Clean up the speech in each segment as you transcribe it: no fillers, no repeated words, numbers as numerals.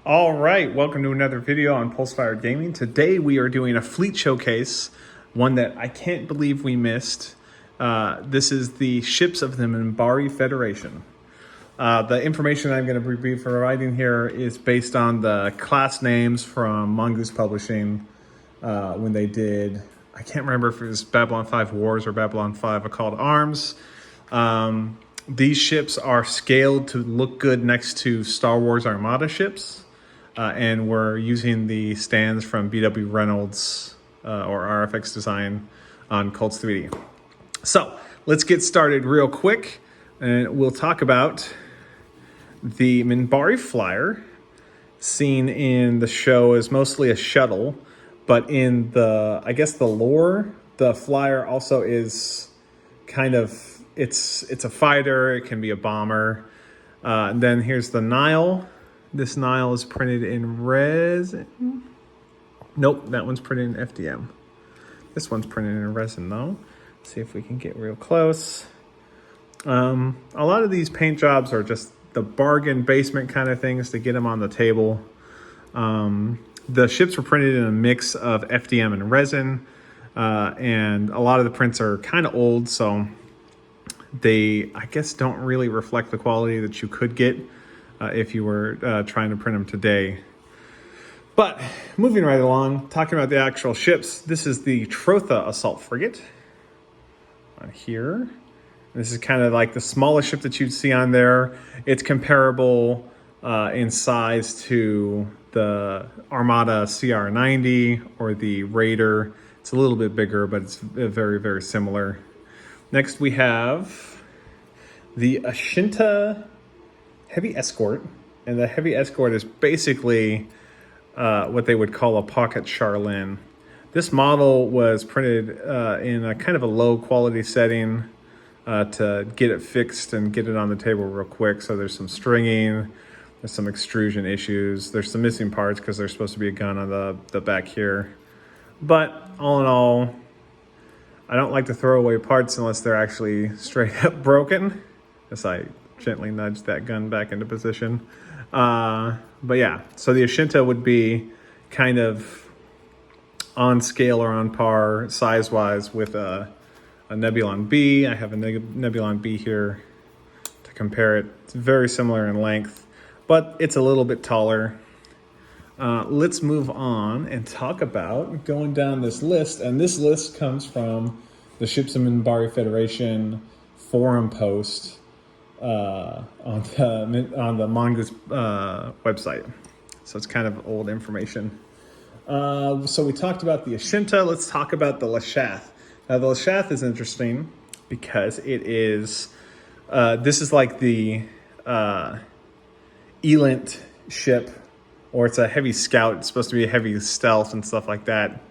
All right, welcome to another video on Pulsefire Gaming. Today we are doing a fleet showcase, one that I can't believe we missed. This is the ships of the Minbari Federation. The information I'm going to be providing here is based on the class names from Mongoose Publishing when they did, I can't remember if it was Babylon 5 Wars or Babylon 5 A Call to Arms. These ships are scaled to look good next to Star Wars Armada ships. And we're using the stands from BW Reynolds or RFX Design on Colts 3D. So let's get started real quick, and we'll talk about the Minbari Flyer, seen in the show as mostly a shuttle, but in the, I guess the lore, the Flyer also is kind of, it's a fighter, it can be a bomber. And then here's the Nile. This Nile is printed in resin. Nope, that one's printed in FDM. This one's printed in resin though. Let's see if we can get real close. A lot of these paint jobs are just the bargain basement kind of things to get them on the table. The ships were printed in a mix of FDM and resin, and a lot of the prints are kind of old, so they, I guess, don't really reflect the quality that you could get if you were trying to print them today. But moving right along, talking about the actual ships, this is the Trotha Assault Frigate on here. This is kind of like the smallest ship that you'd see on there. It's comparable in size to the Armada CR90 or the Raider. It's a little bit bigger, but it's very, very similar. Next we have the Ashinta Heavy Escort, and the Heavy Escort is basically what they would call a pocket Charlene. This model was printed in a kind of a low quality setting to get it fixed and get it on the table real quick. So there's some stringing, there's some extrusion issues, there's some missing parts because there's supposed to be a gun on the back here. But all in all, I don't like to throw away parts unless they're actually straight up broken. As I gently nudge that gun back into position. But yeah, so the Ashinta would be kind of on scale or on par size-wise with a Nebulon B. I have a Nebulon B here to compare it. It's very similar in length, but it's a little bit taller. Let's move on and talk about going down this list. And this list comes from the Ships of Minbari Federation forum post on the Mongoose website. So it's kind of old information. So we talked about the Ashinta. Let's talk about the Lashath. Now the Lashath is interesting because it is, this is like the Elent ship, or it's a heavy scout. It's supposed to be a heavy stealth and stuff like that.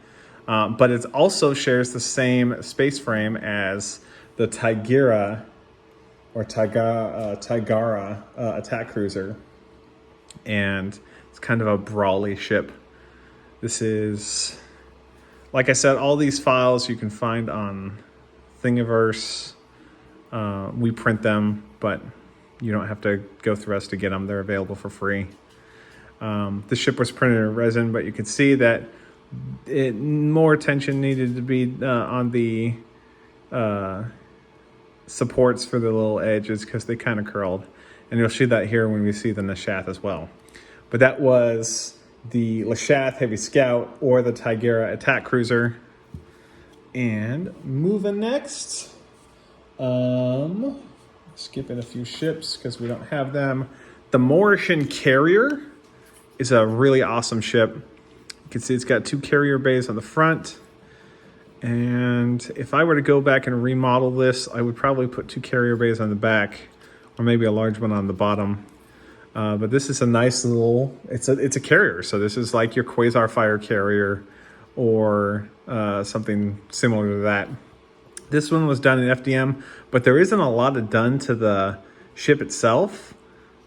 But it also shares the same space frame as the Tigera or Tigara attack cruiser, and it's kind of a brawly ship. This is, like I said, all these files you can find on Thingiverse. We print them, but you don't have to go through us to get them. They're available for free. The ship was printed in resin, but you can see that more attention needed to be on the supports for the little edges because they kind of curled, and you'll see that here when we see the Lashath as well. But that was the Lashath Heavy Scout or the Tigera Attack Cruiser. And moving next, skipping a few ships because we don't have them. The Mauritian Carrier is a really awesome ship. You can see it's got 2 carrier bays on the front. And if I were to go back and remodel this, I would probably put 2 carrier bays on the back, or maybe a large one on the bottom. But this is a nice little, it's a carrier. So this is like your Quasar Fire carrier or something similar to that. This one was done in FDM, but there isn't a lot done to the ship itself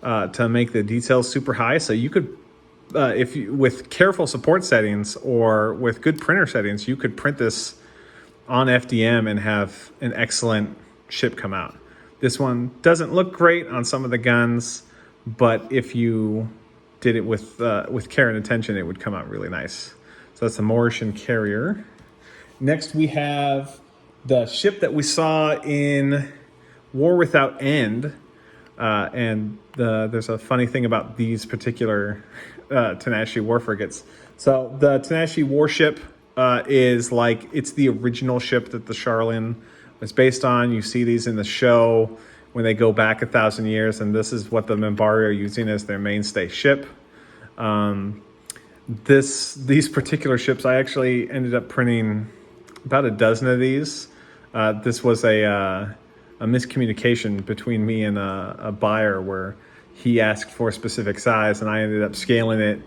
to make the details super high. So you could, if you, with careful support settings or with good printer settings, you could print this on FDM and have an excellent ship come out. This one doesn't look great on some of the guns, but if you did it with care and attention, it would come out really nice. So that's the Mauritian Carrier. Next, we have the ship that we saw in War Without End. There's a funny thing about these particular Tenacity War Frigates. So the Tenacity Warship is like, it's the original ship that the Charlene was based on. You see these in the show when they go back 1,000 years, and this is what the Minbari are using as their mainstay ship. These particular ships, I actually ended up printing about a dozen of these. This was a miscommunication between me and a buyer where he asked for a specific size and I ended up scaling it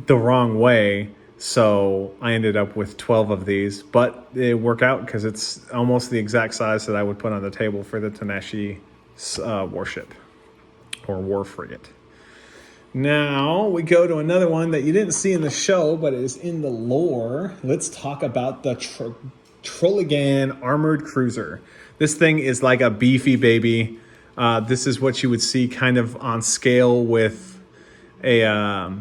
the wrong way. So I ended up with 12 of these, but it worked out because it's almost the exact size that I would put on the table for the Tenacity warship or war frigate. Now we go to another one that you didn't see in the show, but is in the lore. Let's talk about the Trolligan armored cruiser. This thing is like a beefy baby. This is what you would see kind of on scale with a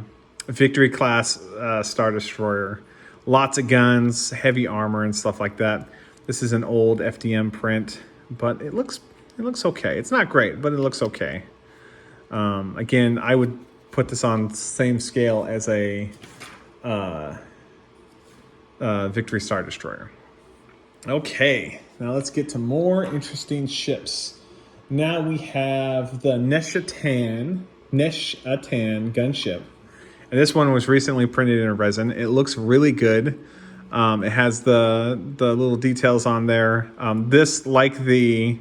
Victory class Star Destroyer. Lots of guns, heavy armor and stuff like that. This is an old FDM print, but it looks okay. It's not great, but it looks okay. Again, I would put this on same scale as a Victory Star Destroyer. Okay, now let's get to more interesting ships. Now we have the Nestertan Gunship. And this one was recently printed in resin. It looks really good. It has the little details on there. This, like the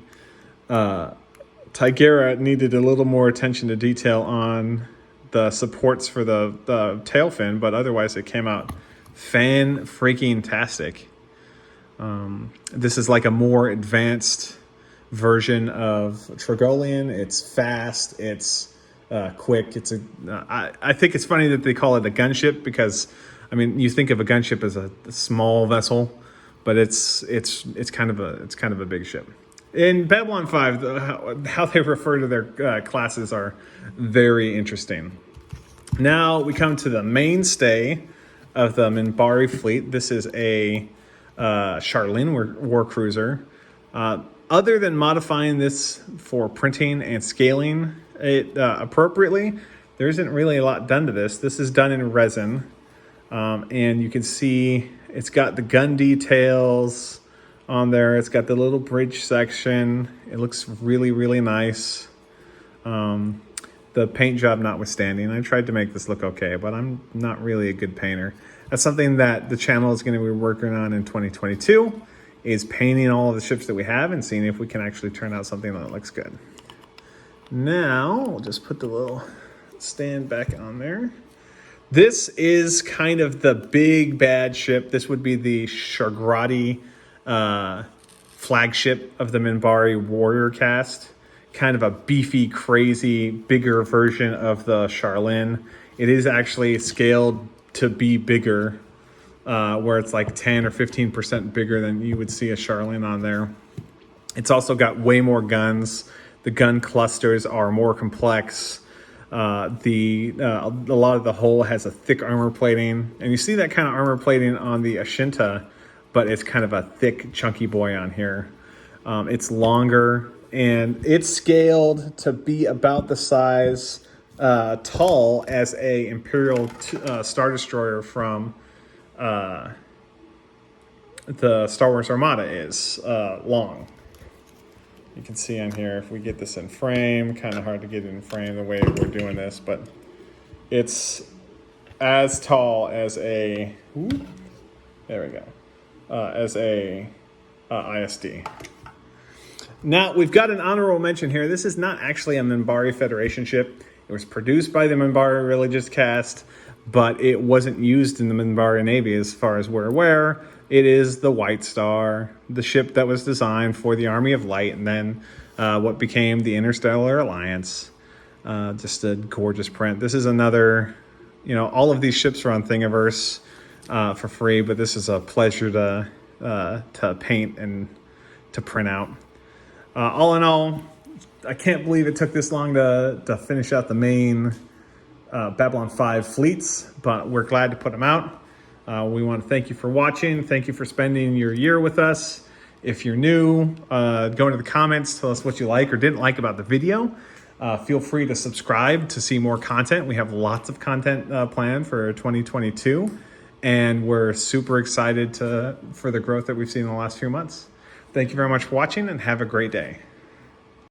Tigera, needed a little more attention to detail on the supports for the tail fin, but otherwise it came out fan-freaking-tastic. This is like a more advanced version of Trolligan. It's fast, it's quick. I think it's funny that they call it a gunship because, I mean, you think of a gunship as a small vessel, but it's kind of a big ship. In Babylon 5, how they refer to their classes are very interesting. Now we come to the mainstay of the Minbari fleet. This is a Charlene War Cruiser. Other than modifying this for printing and scaling it appropriately, there isn't really a lot done to this. This is done in resin, and you can see it's got the gun details on there. It's got the little bridge section. It looks really, really nice. The paint job notwithstanding, I tried to make this look okay, but I'm not really a good painter. That's something that the channel is going to be working on in 2022, is painting all of the ships that we have and seeing if we can actually turn out something that looks good. Now, we'll just put the little stand back on there. This is kind of the big bad ship. This would be the Shagrati flagship of the Minbari warrior cast. Kind of a beefy, crazy, bigger version of the Charlene. It is actually scaled to be bigger, where it's like 10 or 15% bigger than you would see a Charlene on there. It's also got way more guns. The gun clusters are more complex. A lot of the hull has a thick armor plating, and you see that kind of armor plating on the Ashinta, but it's kind of a thick, chunky boy on here. It's longer, and it's scaled to be about the size tall as a Imperial Star Destroyer from the Star Wars Armada is long. You can see on here, if we get this in frame, kind of hard to get it in frame the way we're doing this, but it's as tall as a, there we go, as a ISD. Now, we've got an honorable mention here. This is not actually a Minbari Federation ship. It was produced by the Minbari religious caste, but it wasn't used in the Minbari Navy as far as we're aware. It is the White Star, the ship that was designed for the Army of Light, and then what became the Interstellar Alliance. Just a gorgeous print. This is another, all of these ships are on Thingiverse for free, but this is a pleasure to paint and to print out. All in all, I can't believe it took this long to finish out the main Babylon 5 fleets, but we're glad to put them out. We want to thank you for watching. Thank you for spending your year with us. If you're new, go into the comments, tell us what you like or didn't like about the video. Feel free to subscribe to see more content. We have lots of content planned for 2022, and we're super excited for the growth that we've seen in the last few months. Thank you very much for watching, and have a great day.